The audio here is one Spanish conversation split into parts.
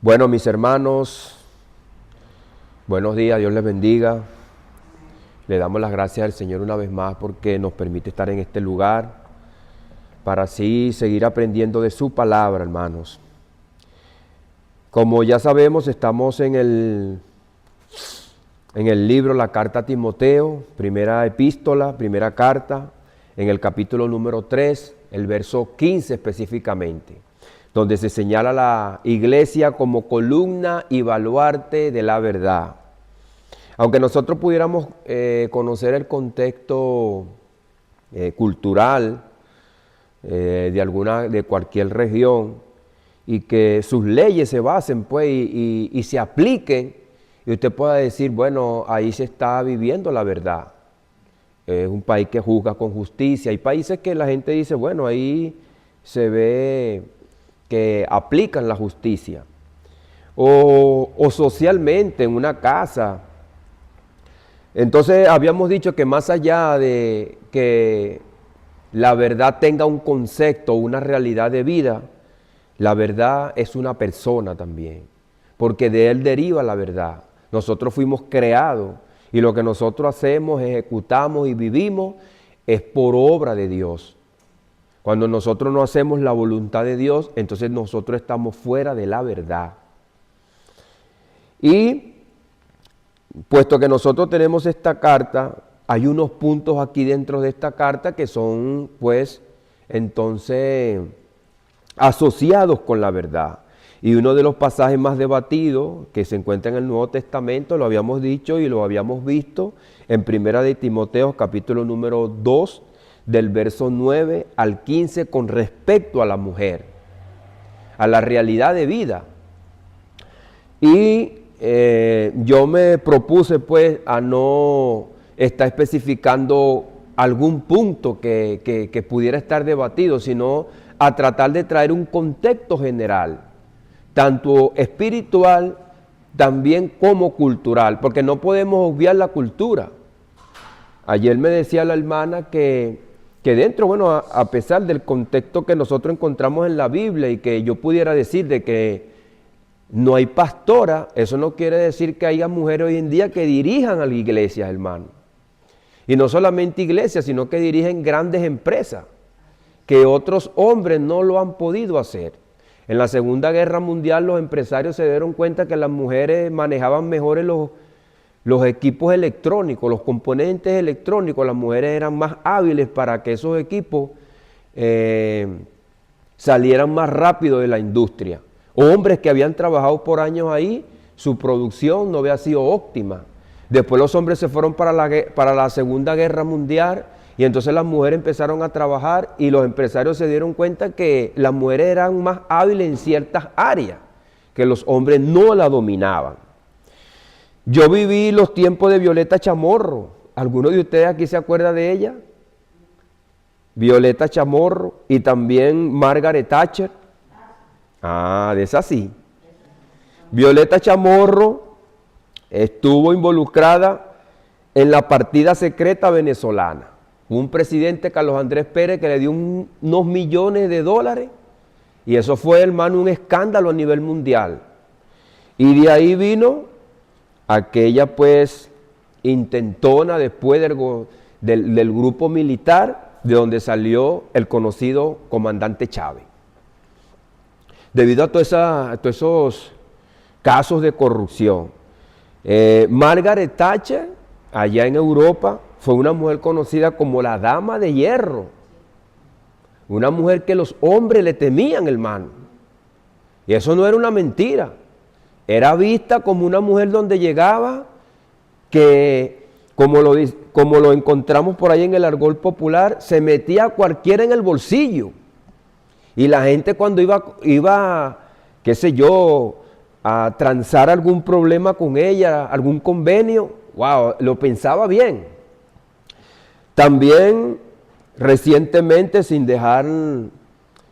Bueno, mis hermanos, buenos días, Dios les bendiga. Le damos las gracias al Señor una vez más porque nos permite estar en este lugar para así seguir aprendiendo de su palabra, hermanos. Como ya sabemos, estamos en el libro, la carta a Timoteo, primera epístola, primera carta, en el capítulo número 3, el verso 15 específicamente, donde se señala la iglesia como columna y baluarte de la verdad. Aunque nosotros pudiéramos conocer el contexto cultural de cualquier región y que sus leyes se basen pues y se apliquen, y usted pueda decir, bueno, ahí se está viviendo la verdad. Es un país que juzga con justicia. Hay países que la gente dice, bueno, ahí se ve que aplican la justicia. O socialmente en una casa. Entonces habíamos dicho que más allá de que la verdad tenga un concepto, una realidad de vida, la verdad es una persona también, porque de él deriva la verdad. Nosotros fuimos creados y lo que nosotros hacemos, ejecutamos y vivimos es por obra de Dios. Cuando nosotros no hacemos la voluntad de Dios, entonces nosotros estamos fuera de la verdad. Y puesto que nosotros tenemos esta carta, hay unos puntos aquí dentro de esta carta que son, pues, entonces, asociados con la verdad. Y uno de los pasajes más debatidos que se encuentra en el Nuevo Testamento, lo habíamos dicho y lo habíamos visto en Primera de Timoteo, capítulo número 2, del verso 9 al 15, con respecto a la mujer, a la realidad de vida. Y yo me propuse pues a no estar especificando algún punto que pudiera estar debatido, sino a tratar de traer un contexto general, tanto espiritual también como cultural, porque no podemos obviar la cultura. Ayer me decía la hermana que dentro, bueno, a pesar del contexto que nosotros encontramos en la Biblia y que yo pudiera decir de que no hay pastora, eso no quiere decir que haya mujeres hoy en día que dirijan a las iglesias, hermano. Y no solamente iglesias, sino que dirigen grandes empresas, que otros hombres no lo han podido hacer. En la Segunda Guerra Mundial los empresarios se dieron cuenta que las mujeres manejaban mejores los equipos electrónicos, los componentes electrónicos. Las mujeres eran más hábiles para que esos equipos salieran más rápido de la industria. Hombres que habían trabajado por años ahí, su producción no había sido óptima. Después los hombres se fueron para la Segunda Guerra Mundial y entonces las mujeres empezaron a trabajar y los empresarios se dieron cuenta que las mujeres eran más hábiles en ciertas áreas, que los hombres no la dominaban. Yo viví los tiempos de Violeta Chamorro. ¿Alguno de ustedes aquí se acuerda de ella? Violeta Chamorro y también Margaret Thatcher. Ah, de esa sí. Violeta Chamorro estuvo involucrada en la partida secreta venezolana. Un presidente, Carlos Andrés Pérez, que le dio unos millones de dólares y eso fue, hermano, un escándalo a nivel mundial. Y de ahí vino aquella, pues, intentona después del grupo militar, de donde salió el conocido comandante Chávez. Debido a todos esos casos de corrupción. Margaret Thatcher, allá en Europa, fue una mujer conocida como la Dama de Hierro. Una mujer que los hombres le temían, hermano. Y eso no era una mentira. Era vista como una mujer donde llegaba, que, como lo encontramos por ahí en el argot popular, se metía a cualquiera en el bolsillo. Y la gente cuando iba, qué sé yo, a transar algún problema con ella, algún convenio, wow, lo pensaba bien. También recientemente, sin dejar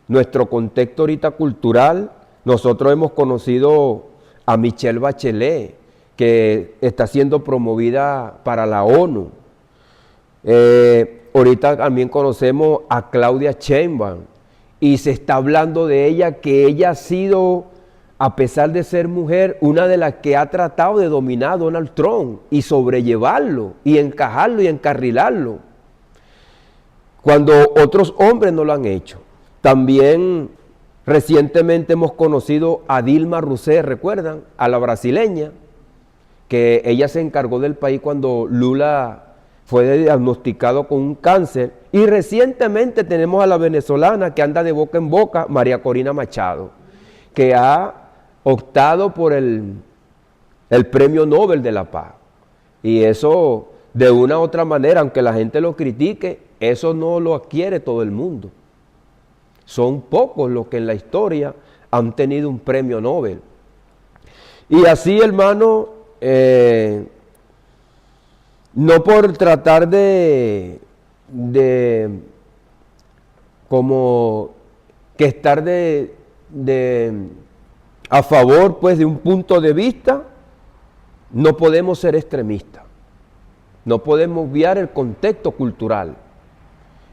nuestro contexto ahorita cultural, nosotros hemos conocido a Michelle Bachelet, que está siendo promovida para la ONU. Ahorita también conocemos a Claudia Sheinbaum y se está hablando de ella, que ella ha sido a pesar de ser mujer, una de las que ha tratado de dominar a Donald Trump y sobrellevarlo y encajarlo y encarrilarlo, cuando otros hombres no lo han hecho. También recientemente hemos conocido a Dilma Rousseff, ¿recuerdan? A la brasileña, que ella se encargó del país cuando Lula fue diagnosticado con un cáncer. Y recientemente tenemos a la venezolana que anda de boca en boca, María Corina Machado, que ha optado por el Premio Nobel de la Paz. Y eso, de una u otra manera, aunque la gente lo critique, eso no lo adquiere todo el mundo. Son pocos los que en la historia han tenido un premio Nobel. Y así, hermano, no por tratar de como que estar a favor pues de un punto de vista, no podemos ser extremistas. No podemos obviar el contexto cultural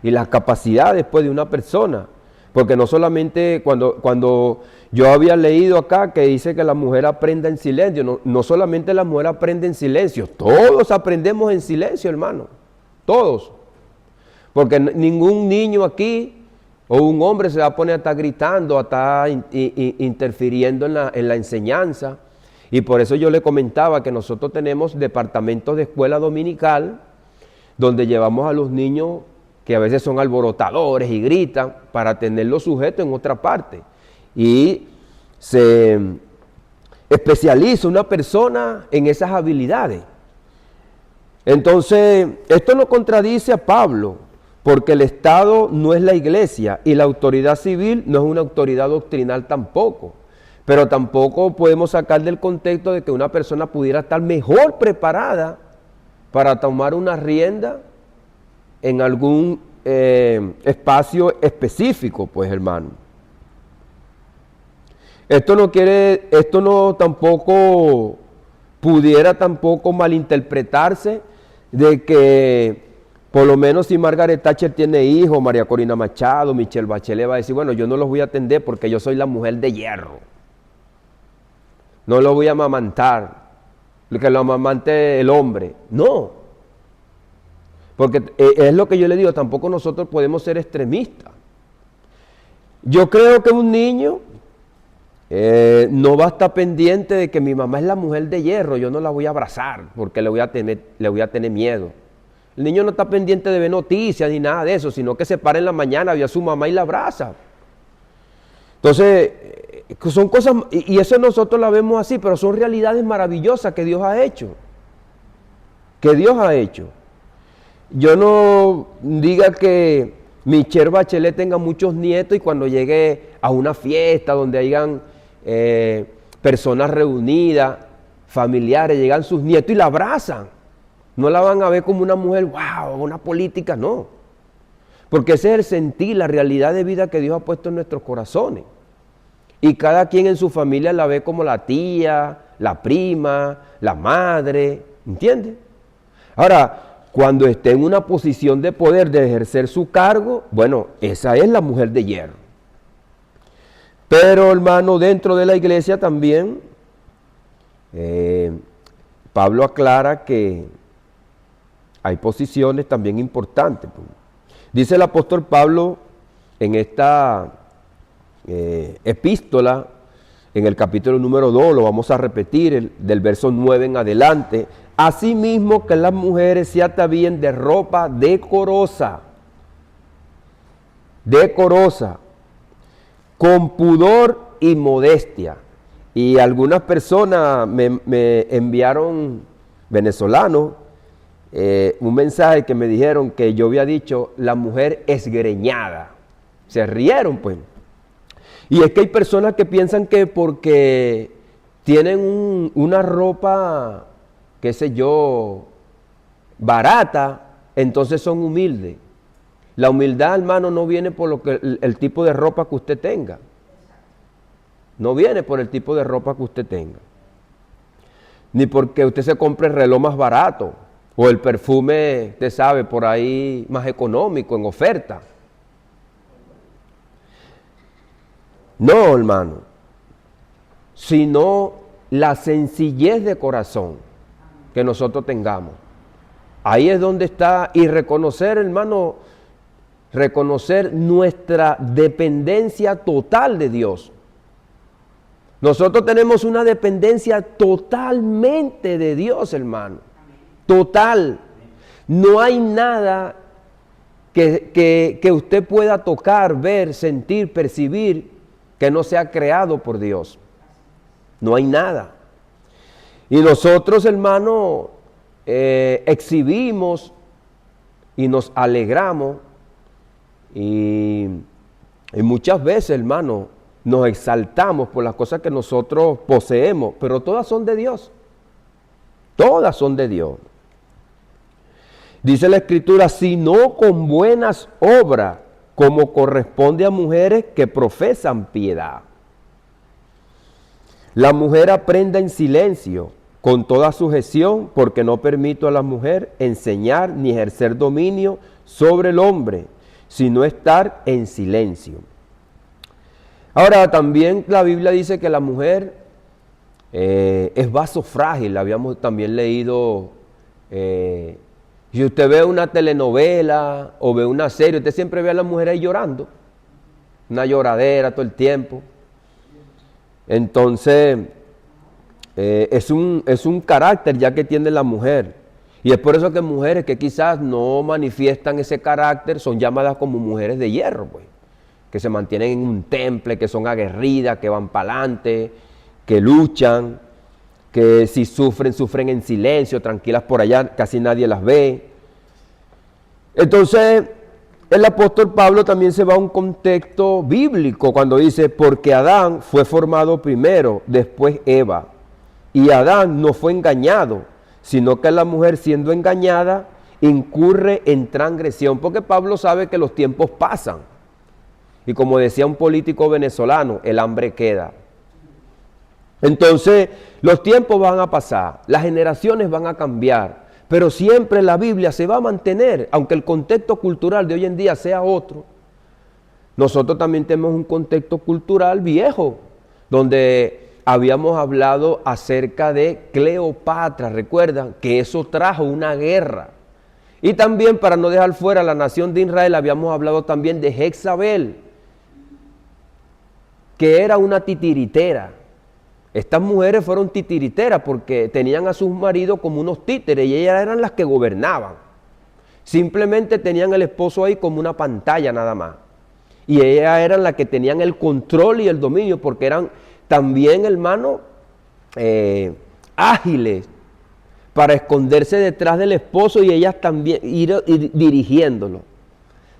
y las capacidades pues de una persona. Porque no solamente cuando yo había leído acá que dice que la mujer aprende en silencio, no solamente la mujer aprende en silencio, todos aprendemos en silencio, hermano, todos. Porque ningún niño aquí o un hombre se va a poner a estar gritando, a estar interfiriendo en la enseñanza. Y por eso yo le comentaba que nosotros tenemos departamentos de escuela dominical donde llevamos a los niños que a veces son alborotadores y gritan, para tenerlos sujetos en otra parte. Y se especializa una persona en esas habilidades. Entonces, esto no contradice a Pablo, porque el Estado no es la iglesia y la autoridad civil no es una autoridad doctrinal tampoco. Pero tampoco podemos sacar del contexto de que una persona pudiera estar mejor preparada para tomar una rienda en algún espacio específico, pues, hermano. Esto no tampoco pudiera tampoco malinterpretarse de que por lo menos si Margaret Thatcher tiene hijos, María Corina Machado, Michelle Bachelet va a decir, bueno, yo no los voy a atender porque yo soy la mujer de hierro. No los voy a amamantar, que lo amamante el hombre. No. Porque es lo que yo le digo, tampoco nosotros podemos ser extremistas. Yo creo que un niño no va a estar pendiente de que mi mamá es la mujer de hierro, yo no la voy a abrazar porque le voy a tener miedo. El niño no está pendiente de ver noticias ni nada de eso, sino que se para en la mañana, ve a su mamá y la abraza. Entonces, son cosas, y eso nosotros la vemos así, pero son realidades maravillosas que Dios ha hecho. Que Dios ha hecho. Yo no diga que Michelle Bachelet tenga muchos nietos y cuando llegue a una fiesta donde hayan personas reunidas, familiares, llegan sus nietos y la abrazan. No la van a ver como una mujer, wow, una política, no. Porque ese es el sentir, la realidad de vida que Dios ha puesto en nuestros corazones. Y cada quien en su familia la ve como la tía, la prima, la madre, ¿entiendes? Ahora, cuando esté en una posición de poder, de ejercer su cargo, bueno, esa es la mujer de hierro. Pero, hermano, dentro de la iglesia también, Pablo aclara que hay posiciones también importantes. Dice el apóstol Pablo en esta epístola, en el capítulo número 2, lo vamos a repetir, del verso 9 en adelante, asimismo que las mujeres se atavíen de ropa decorosa, con pudor y modestia. Y algunas personas me enviaron, venezolanos, un mensaje que me dijeron que yo había dicho la mujer esgreñada. Se rieron, pues. Y es que hay personas que piensan que porque tienen una ropa, qué sé yo, barata, entonces son humildes. La humildad, hermano, no viene por el tipo de ropa que usted tenga. No viene por el tipo de ropa que usted tenga. Ni porque usted se compre el reloj más barato o el perfume, usted sabe, por ahí más económico, en oferta. No, hermano. sino la sencillez de corazón que nosotros tengamos. Ahí es donde está, y reconocer, hermano, reconocer nuestra dependencia total de Dios. Nosotros tenemos una dependencia totalmente de Dios, hermano. Total. No hay nada que usted pueda tocar, ver, sentir, percibir que no sea creado por Dios. No hay nada. Y nosotros, hermano, exhibimos y nos alegramos y muchas veces, hermano, nos exaltamos por las cosas que nosotros poseemos, pero todas son de Dios. Todas son de Dios. Dice la Escritura, sino con buenas obras, como corresponde a mujeres que profesan piedad. La mujer aprenda en silencio, con toda sujeción, porque no permito a la mujer enseñar ni ejercer dominio sobre el hombre, sino estar en silencio. Ahora, también la Biblia dice que la mujer es vaso frágil. Habíamos también leído, si usted ve una telenovela o ve una serie, usted siempre ve a la mujer ahí llorando, una lloradera todo el tiempo. Entonces, es un carácter ya que tiene la mujer. Y es por eso que mujeres que quizás no manifiestan ese carácter son llamadas como mujeres de hierro, pues, que se mantienen en un temple, que son aguerridas, que van para adelante, que luchan, que si sufren, sufren en silencio, tranquilas por allá, casi nadie las ve. Entonces, el apóstol Pablo también se va a un contexto bíblico cuando dice, porque Adán fue formado primero, después Eva. Y Adán no fue engañado, sino que la mujer siendo engañada incurre en transgresión, porque Pablo sabe que los tiempos pasan. Y como decía un político venezolano, el hambre queda. Entonces, los tiempos van a pasar, las generaciones van a cambiar, pero siempre la Biblia se va a mantener, aunque el contexto cultural de hoy en día sea otro. Nosotros también tenemos un contexto cultural viejo, donde habíamos hablado acerca de Cleopatra, recuerdan que eso trajo una guerra. Y también, para no dejar fuera la nación de Israel, habíamos hablado también de Jezabel, que era una titiritera. Estas mujeres fueron titiriteras porque tenían a sus maridos como unos títeres y ellas eran las que gobernaban. Simplemente tenían al esposo ahí como una pantalla nada más. Y ellas eran las que tenían el control y el dominio porque eran también, hermano, ágiles para esconderse detrás del esposo y ellas también ir dirigiéndolo.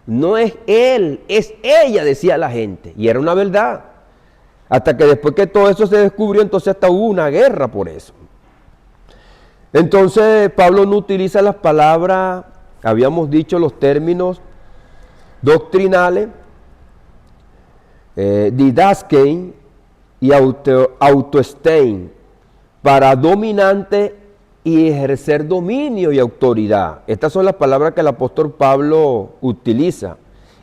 No es él, es ella, decía la gente. Y era una verdad. Hasta que después que todo eso se descubrió, entonces hasta hubo una guerra por eso. Entonces Pablo no utiliza las palabras, habíamos dicho los términos doctrinales, didaskein y autoestein, para dominante y ejercer dominio y autoridad. Estas son las palabras que el apóstol Pablo utiliza.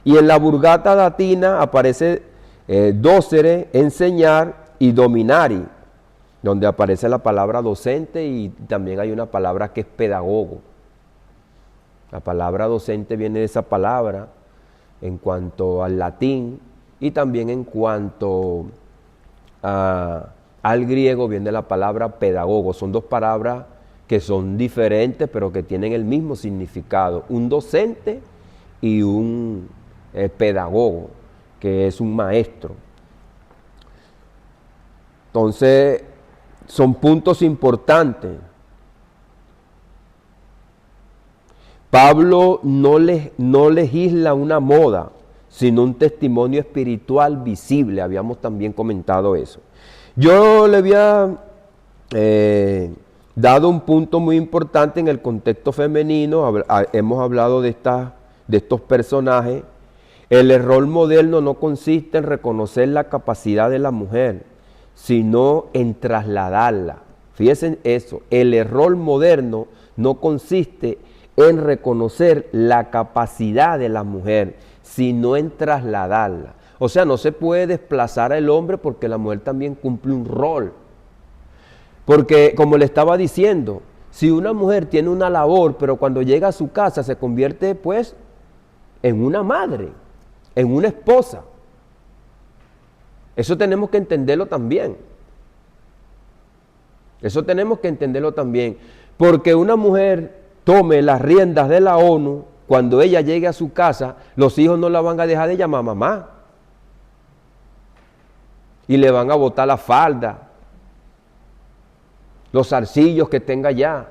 Y en la Vulgata Latina aparece docere, enseñar, y dominari, donde aparece la palabra docente y también hay una palabra que es pedagogo. La palabra docente viene de esa palabra en cuanto al latín y también en cuanto al griego viene la palabra pedagogo. Son dos palabras que son diferentes pero que tienen el mismo significado. Un docente y un pedagogo, que es un maestro. Entonces, son puntos importantes. Pablo no legisla una moda, sino un testimonio espiritual visible. Habíamos también comentado eso. Yo le había dado un punto muy importante en el contexto femenino. Hemos hablado de estos personajes. El error moderno no consiste en reconocer la capacidad de la mujer, sino en trasladarla. Fíjense eso, el error moderno no consiste en reconocer la capacidad de la mujer, sino en trasladarla. O sea, no se puede desplazar al hombre porque la mujer también cumple un rol. Porque, como le estaba diciendo, si una mujer tiene una labor, pero cuando llega a su casa se convierte, pues, en una madre, en una esposa. Eso tenemos que entenderlo también. Eso tenemos que entenderlo también. Porque una mujer tome las riendas de la ONU, cuando ella llegue a su casa, los hijos no la van a dejar de llamar mamá. Y le van a botar la falda, los zarcillos que tenga allá.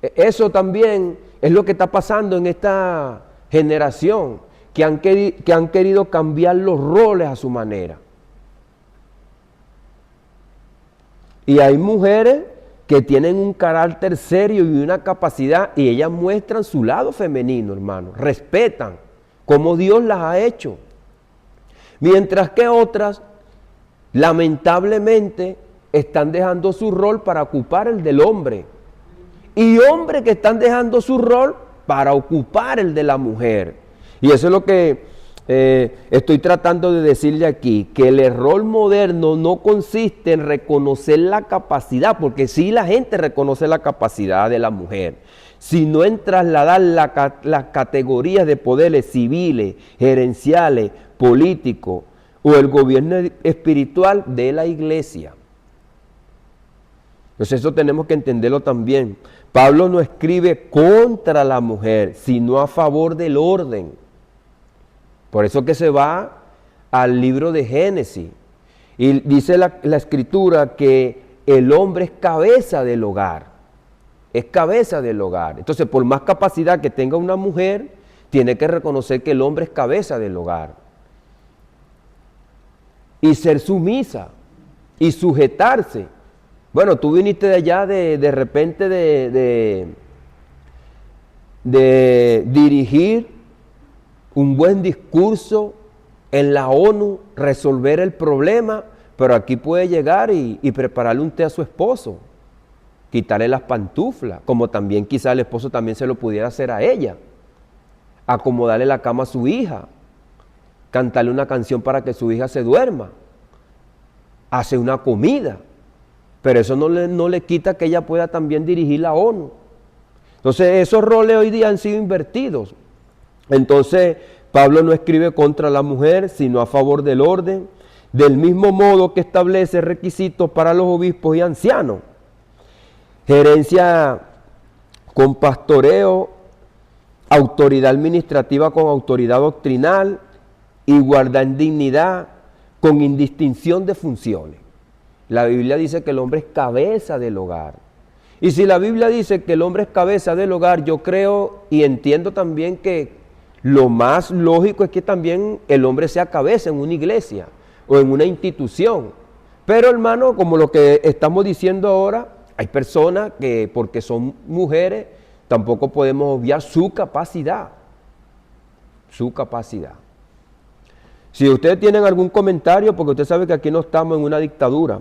Eso también es lo que está pasando en esta generación, que han querido cambiar los roles a su manera. Y hay mujeres que tienen un carácter serio y una capacidad, y ellas muestran su lado femenino, hermano. Respetan como Dios las ha hecho. Mientras que otras, lamentablemente, están dejando su rol para ocupar el del hombre. Y hombres que están dejando su rol para ocupar el de la mujer. Y eso es lo que estoy tratando de decirle aquí, que el error moderno no consiste en reconocer la capacidad, porque sí la gente reconoce la capacidad de la mujer, sino en trasladar las categorías de poderes civiles, gerenciales, políticos o el gobierno espiritual de la iglesia. Entonces eso tenemos que entenderlo también. Pablo no escribe contra la mujer, sino a favor del orden. Por eso que se va al libro de Génesis. Y dice la escritura que el hombre es cabeza del hogar. Es cabeza del hogar. Entonces, por más capacidad que tenga una mujer, tiene que reconocer que el hombre es cabeza del hogar. Y ser sumisa. Y sujetarse. Bueno, tú viniste de allá de repente de dirigir un buen discurso en la ONU, resolver el problema, pero aquí puede llegar y prepararle un té a su esposo, quitarle las pantuflas, como también quizá el esposo también se lo pudiera hacer a ella, acomodarle la cama a su hija, cantarle una canción para que su hija se duerma, hacer una comida. Pero eso no le quita que ella pueda también dirigir la ONU. Entonces, esos roles hoy día han sido invertidos. Entonces, Pablo no escribe contra la mujer, sino a favor del orden, del mismo modo que establece requisitos para los obispos y ancianos. Gerencia con pastoreo, autoridad administrativa con autoridad doctrinal, igualdad en dignidad, con indistinción de funciones. La Biblia dice que el hombre es cabeza del hogar. Y si la Biblia dice que el hombre es cabeza del hogar, yo creo y entiendo también que lo más lógico es que también el hombre sea cabeza en una iglesia o en una institución. Pero hermano, como lo que estamos diciendo ahora, hay personas que porque son mujeres tampoco podemos obviar su capacidad. Su capacidad. Si ustedes tienen algún comentario, porque usted sabe que aquí no estamos en una dictadura.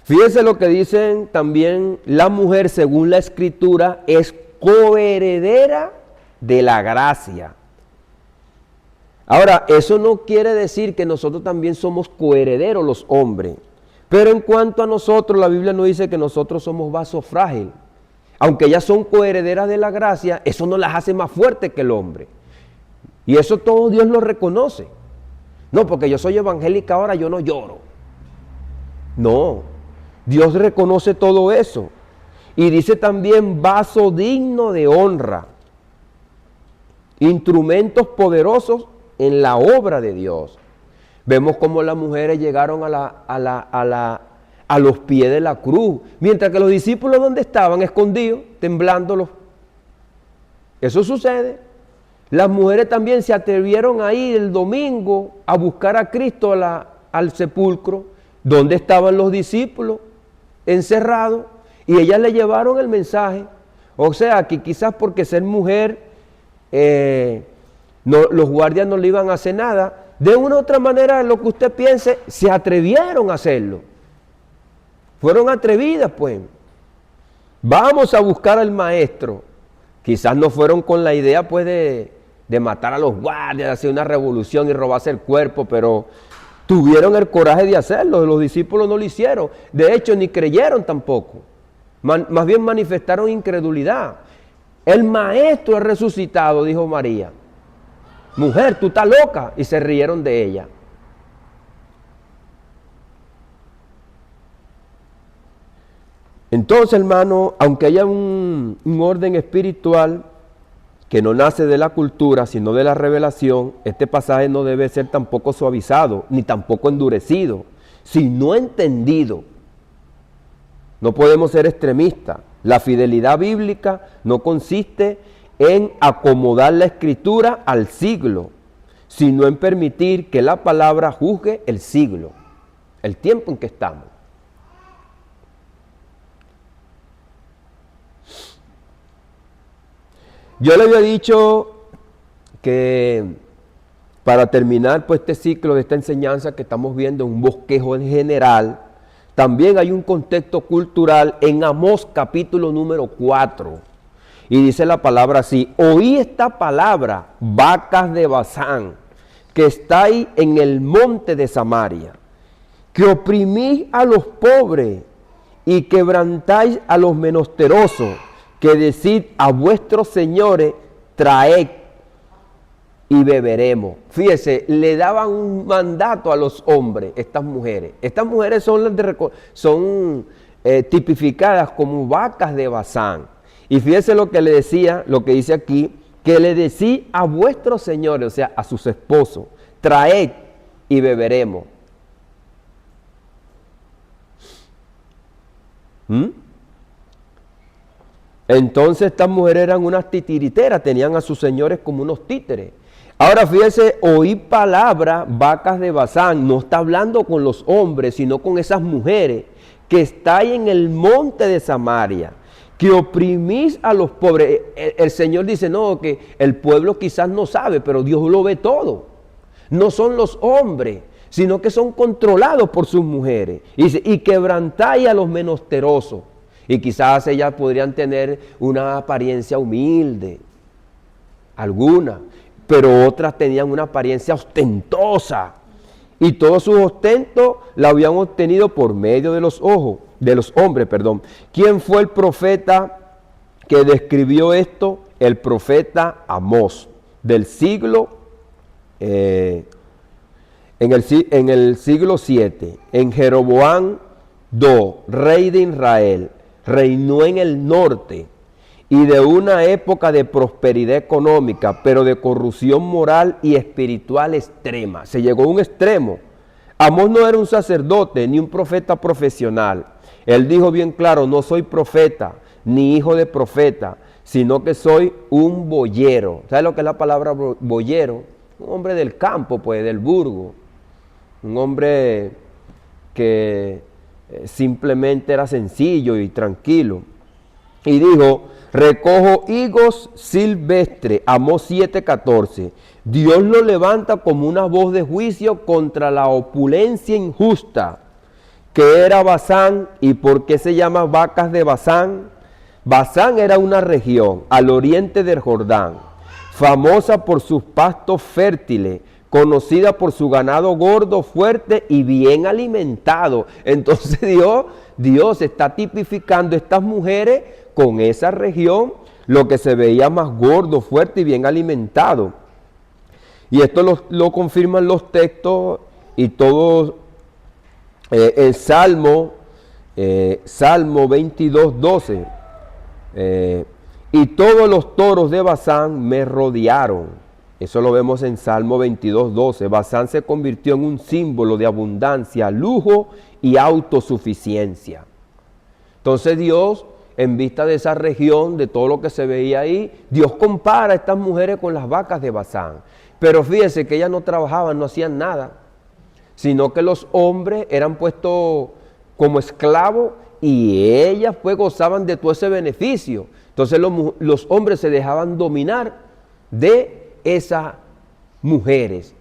Fíjense lo que dicen también, la mujer según la escritura es coheredera de la gracia. Ahora, eso no quiere decir que nosotros también somos coherederos los hombres, pero en cuanto a nosotros, la Biblia nos dice que nosotros somos vaso frágil. Aunque ellas son coherederas de la gracia, eso no las hace más fuertes que el hombre. Y eso todo Dios lo reconoce. No, porque yo soy evangélica ahora, yo no lloro. No, Dios reconoce todo eso. Y dice también vaso digno de honra. Instrumentos poderosos en la obra de Dios. Vemos cómo las mujeres llegaron a los pies de la cruz, mientras que los discípulos ¿dónde estaban? Escondidos, temblándolos. Eso sucede. Las mujeres también se atrevieron a ir el domingo a buscar a Cristo al sepulcro. ¿Dónde estaban los discípulos? Encerrados. Y ellas le llevaron el mensaje. O sea, que quizás porque ser mujer, los guardias no le iban a hacer nada. De una u otra manera, lo que usted piense, se atrevieron a hacerlo. Fueron atrevidas, pues. Vamos a buscar al maestro. Quizás no fueron con la idea pues de matar a los guardias, de hacer una revolución y robarse el cuerpo, pero tuvieron el coraje de hacerlo. Los discípulos no lo hicieron. De hecho, ni creyeron tampoco. Más bien manifestaron incredulidad. El maestro es resucitado, dijo María. Mujer, tú estás loca. Y se rieron de ella. Entonces, hermano, aunque haya un orden espiritual que no nace de la cultura, sino de la revelación, este pasaje no debe ser tampoco suavizado, ni tampoco endurecido, sino entendido. No podemos ser extremistas. La fidelidad bíblica no consiste en acomodar la escritura al siglo, sino en permitir que la palabra juzgue el siglo, el tiempo en que estamos. Yo le había dicho que para terminar pues este ciclo de esta enseñanza que estamos viendo, un bosquejo en general, también hay un contexto cultural en Amós capítulo número 4. Y dice la palabra así: oí esta palabra, vacas de Basán, que estáis en el monte de Samaria, que oprimís a los pobres y quebrantáis a los menesterosos, que decid a vuestros señores, traed y beberemos. Fíjese, le daban un mandato a los hombres, estas mujeres. Estas mujeres son tipificadas como vacas de Basán. Y fíjese lo que le decía, lo que dice aquí, que le decía a vuestros señores, o sea, a sus esposos, traed y beberemos. Entonces estas mujeres eran unas titiriteras, tenían a sus señores como unos títeres. Ahora fíjese, oí palabra, vacas de Basán, no está hablando con los hombres, sino con esas mujeres que están en el monte de Samaria, que oprimís a los pobres. El Señor dice, no, que el pueblo quizás no sabe, pero Dios lo ve todo. No son los hombres, sino que son controlados por sus mujeres. Y dice, y quebrantáis a los menesterosos. Y quizás ellas podrían tener una apariencia humilde, algunas, pero otras tenían una apariencia ostentosa. Y todo su ostento la habían obtenido por medio de los hombres. ¿Quién fue el profeta que describió esto? El profeta Amós, del siglo, en el siglo 7, en Jeroboam II, rey de Israel. Reinó en el norte y de una época de prosperidad económica, pero de corrupción moral y espiritual extrema. Se llegó a un extremo. Amós no era un sacerdote ni un profeta profesional. Él dijo bien claro, no soy profeta ni hijo de profeta, sino que soy un boyero. ¿Sabe lo que es la palabra boyero? Un hombre del campo, pues, del burgo. Un hombre que simplemente era sencillo y tranquilo. Y dijo, recojo higos silvestres, Amós 7:14. Dios lo levanta como una voz de juicio contra la opulencia injusta que era Basán. ¿Y por qué se llama vacas de Basán? Basán era una región al oriente del Jordán, famosa por sus pastos fértiles, conocida por su ganado gordo, fuerte y bien alimentado. Entonces Dios está tipificando estas mujeres con esa región, lo que se veía más gordo, fuerte y bien alimentado. Y esto lo confirman los textos y todos el Salmo 22:12. Y todos los toros de Basán me rodearon. Eso lo vemos en Salmo 22:12. Basán se convirtió en un símbolo de abundancia, lujo y autosuficiencia. Entonces Dios, en vista de esa región, de todo lo que se veía ahí, Dios compara a estas mujeres con las vacas de Basán. Pero fíjese que ellas no trabajaban, no hacían nada, sino que los hombres eran puestos como esclavos y ellas pues gozaban de todo ese beneficio. Entonces los hombres se dejaban dominar de esas mujeres.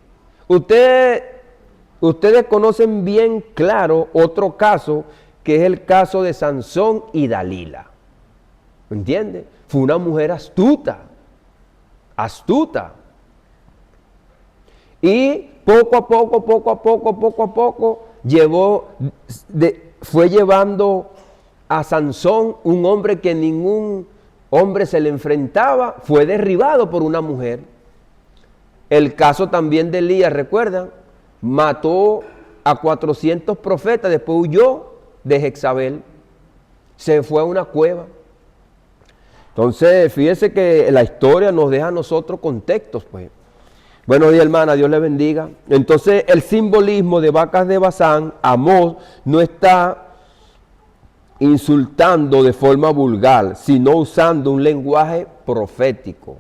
Ustedes conocen bien claro otro caso, que es el caso de Sansón y Dalila. ¿Me entiende? fue una mujer astuta, astuta. Y poco a poco, fue llevando a Sansón, un hombre que ningún hombre se le enfrentaba, fue derribado por una mujer. El caso también de Elías, ¿recuerdan? Mató a 400 profetas, después huyó de Jezabel, se fue a una cueva. Entonces, fíjese que la historia nos deja a nosotros contextos, pues. Buenos días, hermana, Dios le bendiga. Entonces, el simbolismo de vacas de Basán, Amós, no está insultando de forma vulgar, sino usando un lenguaje profético,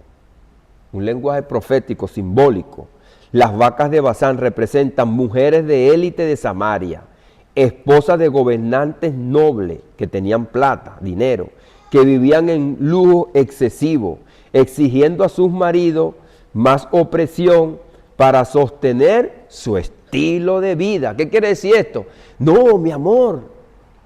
simbólico. Las vacas de Basán representan mujeres de élite de Samaria, esposas de gobernantes nobles que tenían plata, dinero, que vivían en lujo excesivo, exigiendo a sus maridos más opresión para sostener su estilo de vida. ¿Qué quiere decir esto? No, mi amor,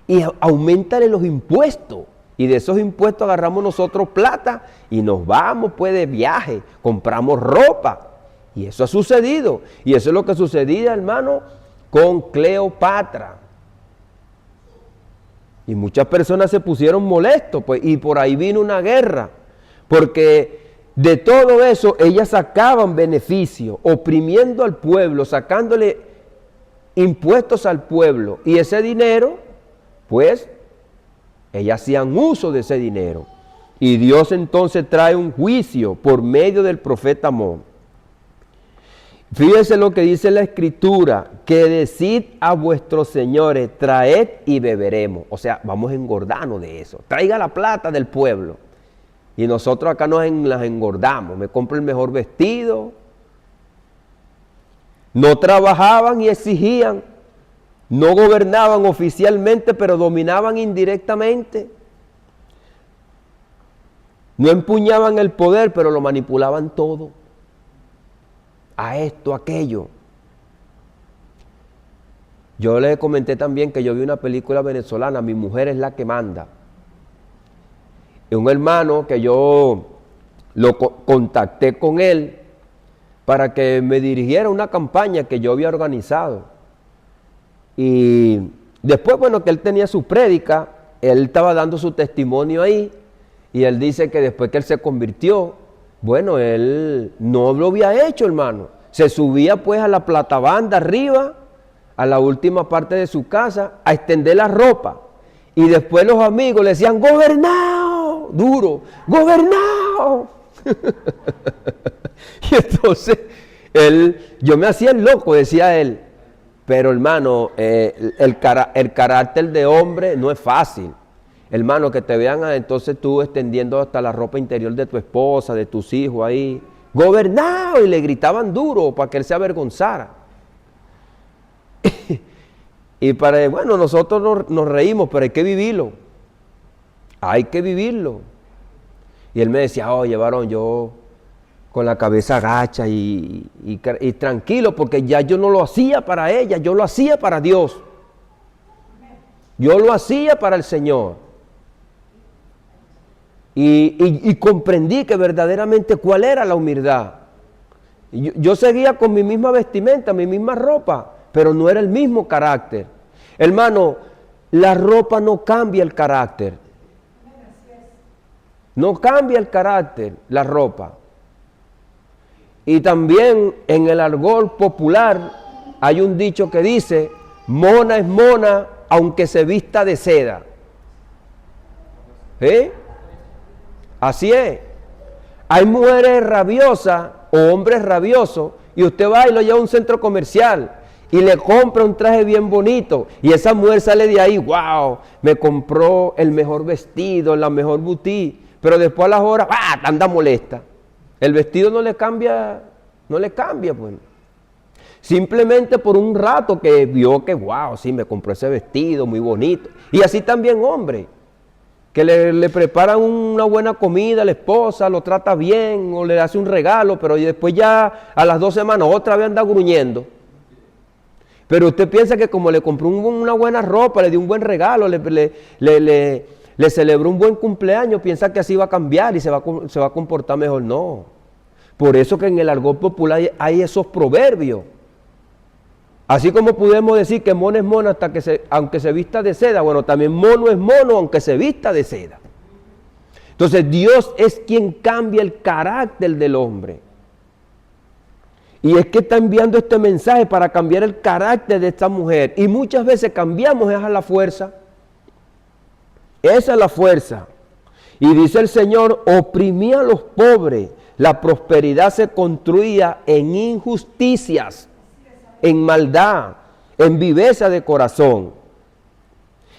y aumentale los impuestos. Y de esos impuestos agarramos nosotros plata y nos vamos pues de viaje, compramos ropa. Y eso ha sucedido. Y eso es lo que sucedía, hermano, con Cleopatra. Y muchas personas se pusieron molestos, pues, y por ahí vino una guerra. Porque de todo eso ellas sacaban beneficio, oprimiendo al pueblo, sacándole impuestos al pueblo. Y ese dinero, pues, ellas hacían uso de ese dinero. Y Dios entonces trae un juicio por medio del profeta Amós. Fíjense lo que dice la Escritura, que decid a vuestros señores, traed y beberemos. O sea, vamos a engordarnos de eso. Traiga la plata del pueblo. Y nosotros acá las engordamos. Me compro el mejor vestido. No trabajaban y exigían. No gobernaban oficialmente, pero dominaban indirectamente. No empuñaban el poder, pero lo manipulaban todo. A esto, a aquello. Yo les comenté también que yo vi una película venezolana, Mi mujer es la que manda. Y un hermano que yo lo contacté con él para que me dirigiera una campaña que yo había organizado. Y después, bueno, que él tenía su prédica, él estaba dando su testimonio ahí, y él dice que después que él se convirtió, bueno, él no lo había hecho, hermano. Se subía pues a la platabanda arriba, a la última parte de su casa, a extender la ropa. Y después los amigos le decían, gobernado, duro, gobernado. Y entonces, yo me hacía el loco, decía él. Pero hermano, el carácter de hombre no es fácil. Hermano, que te vean entonces tú extendiendo hasta la ropa interior de tu esposa, de tus hijos ahí. Gobernado, y le gritaban duro para que él se avergonzara. Y bueno, nosotros nos reímos, pero hay que vivirlo. Hay que vivirlo. Y él me decía, oye, varón, yo con la cabeza agacha y tranquilo, porque ya yo no lo hacía para ella, yo lo hacía para Dios. Yo lo hacía para el Señor. Y comprendí que verdaderamente cuál era la humildad. Yo seguía con mi misma vestimenta, mi misma ropa, pero no era el mismo carácter. Hermano, la ropa no cambia el carácter. No cambia el carácter, la ropa. Y también en el argot popular hay un dicho que dice, mona es mona aunque se vista de seda. ¿Sí? Así es. Hay mujeres rabiosas o hombres rabiosos y usted va y lo lleva a un centro comercial y le compra un traje bien bonito y esa mujer sale de ahí, wow, me compró el mejor vestido, la mejor boutique, pero después a las horas, anda molesta. El vestido no le cambia pues. Simplemente por un rato que vio que, wow, sí, me compró ese vestido muy bonito. Y así también hombre, que le preparan una buena comida a la esposa, lo trata bien o le hace un regalo, pero después ya a las 2 semanas otra vez anda gruñendo. Pero usted piensa que como le compró una buena ropa, le dio un buen regalo, le Le celebró un buen cumpleaños, piensa que así va a cambiar y se va a comportar mejor. No. Por eso que en el argot popular hay esos proverbios. Así como podemos decir que mono es mono aunque se vista de seda, bueno, también mono es mono aunque se vista de seda. Entonces Dios es quien cambia el carácter del hombre. Y es que está enviando este mensaje para cambiar el carácter de esta mujer. Y muchas veces cambiamos esa la fuerza. Esa es la fuerza. Y dice el Señor, oprimía a los pobres. La prosperidad se construía en injusticias, en maldad, en viveza de corazón.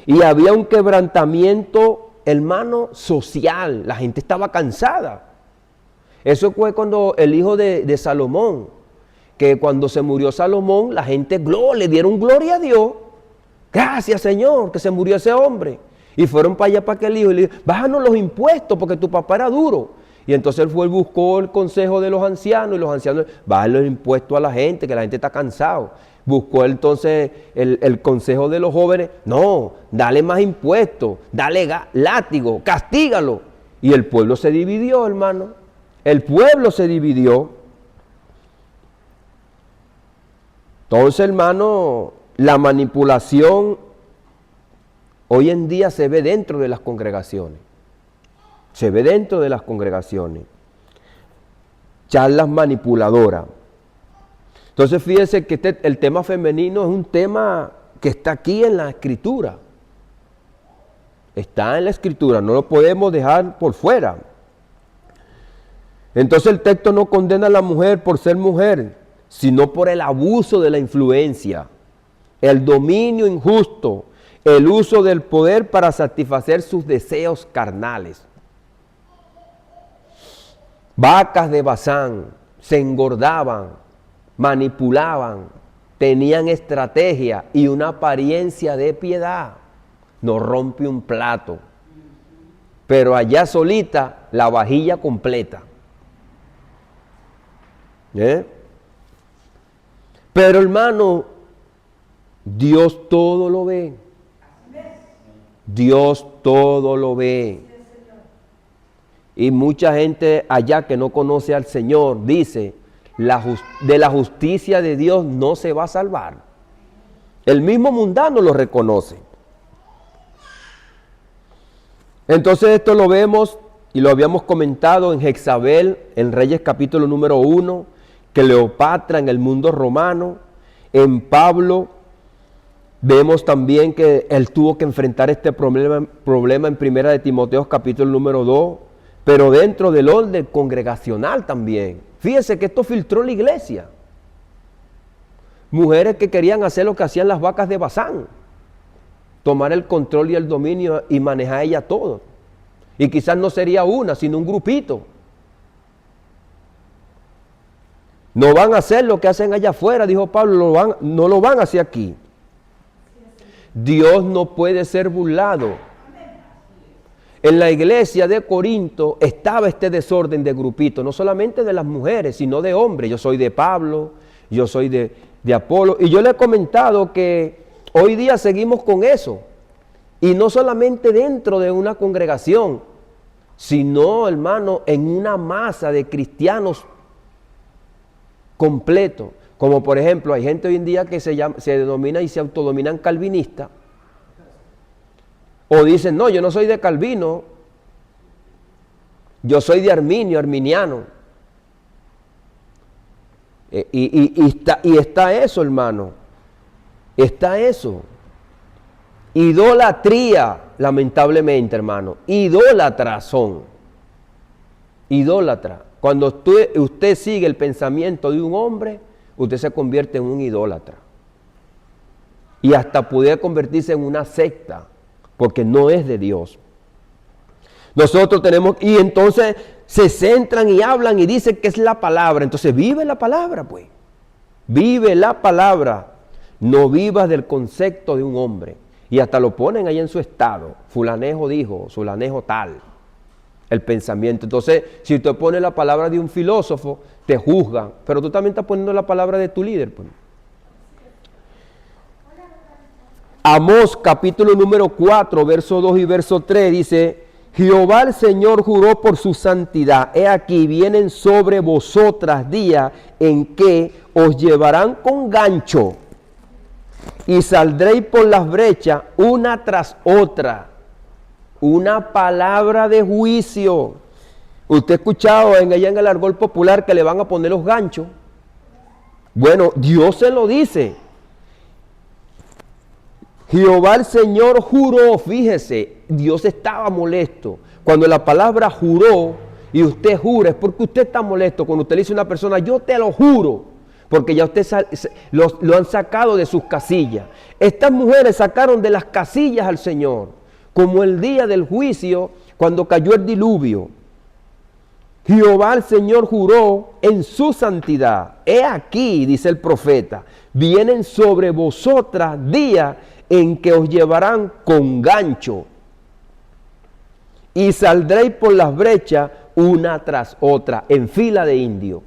Y había un quebrantamiento, hermano, social. La gente estaba cansada. Eso fue cuando el hijo de Salomón, que cuando se murió Salomón, la gente le dieron gloria a Dios. Gracias, Señor, que se murió ese hombre. Y fueron para allá para aquel hijo y le dijeron, bájanos los impuestos porque tu papá era duro. Y entonces él fue y buscó el consejo de los ancianos y los ancianos, bájale los impuestos a la gente, que la gente está cansado. Buscó entonces el consejo de los jóvenes, no, dale más impuestos, dale látigo, castígalo. Y el pueblo se dividió, hermano. El pueblo se dividió. Entonces, hermano, la manipulación hoy en día se ve dentro de las congregaciones. Se ve dentro de las congregaciones. Charlas manipuladoras. Entonces, fíjense que el tema femenino es un tema que está aquí en la Escritura. Está en la Escritura, no lo podemos dejar por fuera. Entonces el texto no condena a la mujer por ser mujer, sino por el abuso de la influencia, el dominio injusto, el uso del poder para satisfacer sus deseos carnales. Vacas de Basán se engordaban, manipulaban, tenían estrategia y una apariencia de piedad. No rompe un plato, pero allá solita la vajilla completa. Pero hermano, Dios todo lo ve. Dios todo lo ve. Y mucha gente allá que no conoce al Señor dice, de la justicia de Dios no se va a salvar. El mismo mundano lo reconoce. Entonces esto lo vemos y lo habíamos comentado en Jezabel, en Reyes capítulo número 1, Cleopatra en el mundo romano, en Pablo. Vemos también que él tuvo que enfrentar este problema en Primera de Timoteo capítulo número 2, pero dentro del orden congregacional también. Fíjense que esto filtró la iglesia. Mujeres que querían hacer lo que hacían las vacas de Basán, tomar el control y el dominio y manejar ella todo. Y quizás no sería una, sino un grupito. No van a hacer lo que hacen allá afuera, dijo Pablo, no lo van a hacer aquí. Dios no puede ser burlado. En la iglesia de Corinto estaba este desorden de grupito, no solamente de las mujeres, sino de hombres. Yo soy de Pablo, yo soy de Apolo. Y yo le he comentado que hoy día seguimos con eso. Y no solamente dentro de una congregación, sino, hermano, en una masa de cristianos completo. Como por ejemplo, hay gente hoy en día que se denomina y se autodominan calvinistas. O dicen, no, yo no soy de Calvino, yo soy de Arminio, arminiano. Y está eso, hermano. Está eso. Idolatría, lamentablemente, hermano. Idólatras son. Idólatra. Cuando usted sigue el pensamiento de un hombre, usted se convierte en un idólatra. Y hasta puede convertirse en una secta, porque no es de Dios. Nosotros tenemos, y entonces se centran y hablan y dicen que es la palabra. Entonces vive la palabra, pues. Vive la palabra. No vivas del concepto de un hombre. Y hasta lo ponen ahí en su estado. Fulanejo dijo, fulanejo tal. El pensamiento. Entonces, si usted pone la palabra de un filósofo, te juzgan. Pero tú también estás poniendo la palabra de tu líder, pues. Amós capítulo número 4, verso 2 y verso 3 dice, Jehová el Señor juró por su santidad. He aquí vienen sobre vosotras días en que os llevarán con gancho y saldréis por las brechas una tras otra. Una palabra de juicio. Usted ha escuchado allá en el argot popular que le van a poner los ganchos. Bueno, Dios se lo dice. Jehová el Señor juró, fíjese, Dios estaba molesto. Cuando la palabra juró y usted jura, es porque usted está molesto. Cuando usted le dice a una persona, yo te lo juro, porque ya usted lo han sacado de sus casillas. Estas mujeres sacaron de las casillas al Señor, como el día del juicio, cuando cayó el diluvio. Jehová el Señor juró en su santidad. He aquí, dice el profeta, vienen sobre vosotras días en que os llevarán con gancho y saldréis por las brechas una tras otra, en fila de indio.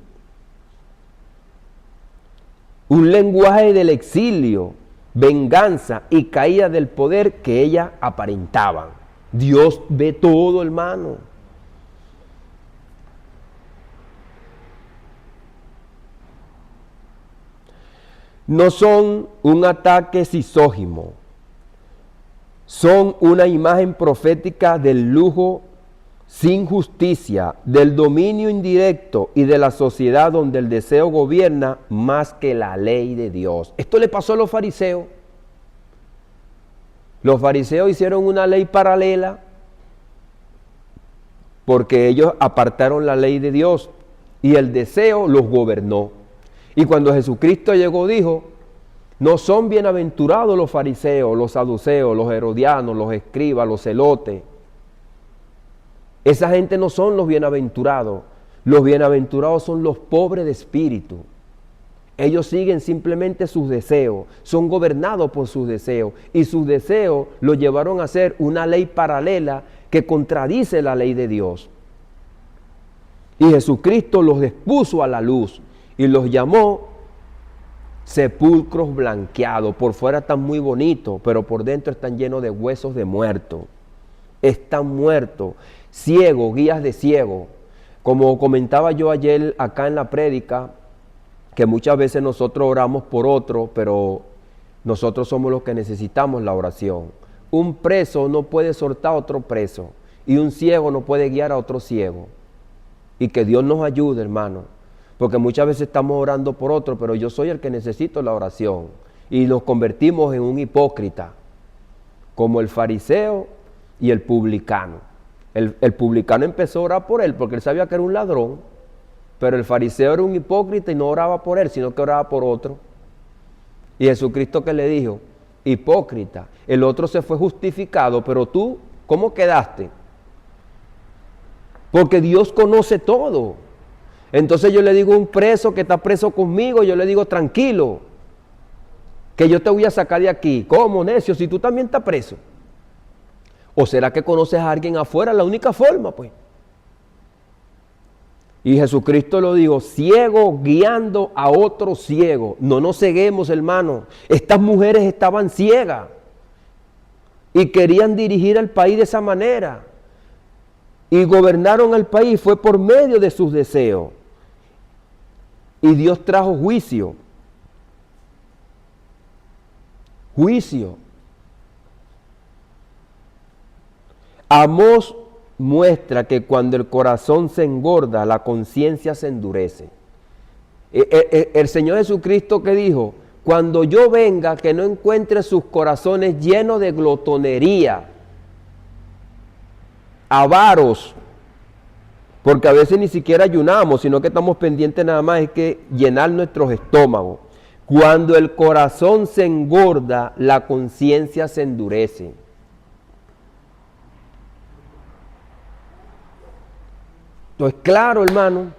Un lenguaje del exilio, venganza y caída del poder que ellas aparentaban. Dios ve todo, hermano. No son un ataque sisógimo, son una imagen profética del lujo sin justicia, del dominio indirecto y de la sociedad donde el deseo gobierna más que la ley de Dios. Esto le pasó a los fariseos. Los fariseos hicieron una ley paralela porque ellos apartaron la ley de Dios y el deseo los gobernó. Y cuando Jesucristo llegó dijo, no son bienaventurados los fariseos, los saduceos, los herodianos, los escribas, los celotes. Esa gente no son los bienaventurados. Los bienaventurados son los pobres de espíritu. Ellos siguen simplemente sus deseos, son gobernados por sus deseos y sus deseos los llevaron a hacer una ley paralela que contradice la ley de Dios. Y Jesucristo los expuso a la luz y los llamó sepulcros blanqueados. Por fuera están muy bonitos, pero por dentro están llenos de huesos de muertos. Están muertos, ciegos, guías de ciegos. Como comentaba yo ayer acá en la prédica, que muchas veces nosotros oramos por otro, pero nosotros somos los que necesitamos la oración. Un preso no puede soltar a otro preso y un ciego no puede guiar a otro ciego. Y que Dios nos ayude, hermano. Porque muchas veces estamos orando por otro, pero yo soy el que necesito la oración. Y nos convertimos en un hipócrita, como el fariseo y el publicano. El publicano empezó a orar por él porque él sabía que era un ladrón, pero el fariseo era un hipócrita y no oraba por él, sino que oraba por otro. Y Jesucristo que le dijo, hipócrita, el otro se fue justificado, pero tú, ¿cómo quedaste? Porque Dios conoce todo. Entonces yo le digo a un preso que está preso conmigo, yo le digo, tranquilo, que yo te voy a sacar de aquí. ¿Cómo, necio? Si tú también estás preso. ¿O será que conoces a alguien afuera? La única forma, pues. Y Jesucristo lo dijo, ciego guiando a otro ciego. No nos ceguemos, hermano. Estas mujeres estaban ciegas y querían dirigir al país de esa manera. Y gobernaron el país, fue por medio de sus deseos. Y Dios trajo juicio. Juicio. Amós muestra que cuando el corazón se engorda, la conciencia se endurece. El Señor Jesucristo que dijo, cuando yo venga, que no encuentre sus corazones llenos de glotonería, avaros, porque a veces ni siquiera ayunamos, sino que estamos pendientes nada más es que llenar nuestros estómagos. Cuando el corazón se engorda, la conciencia se endurece. Esto es claro, hermano.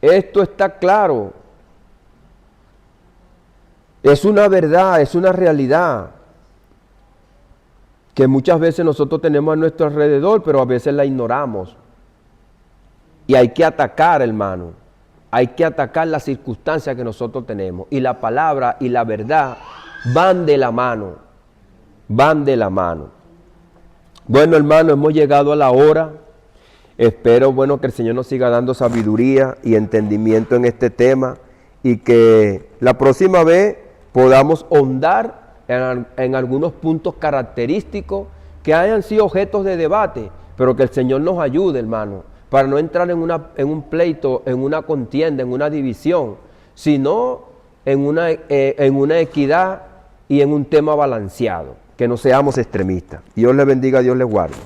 Esto está claro. Es una verdad, es una realidad que muchas veces nosotros tenemos a nuestro alrededor, pero a veces la ignoramos. Y hay que atacar, hermano. Hay que atacar las circunstancias que nosotros tenemos. Y la palabra y la verdad van de la mano. van de la mano. Bueno, hermano, hemos llegado a la hora. Espero, bueno, que el Señor nos siga dando sabiduría y entendimiento en este tema y que la próxima vez podamos ahondar en algunos puntos característicos que hayan sido objetos de debate, pero que el Señor nos ayude, hermano, para no entrar en un pleito, en una contienda, en una división, sino en una equidad y en un tema balanceado, que no seamos extremistas. Dios les bendiga, Dios les guarde.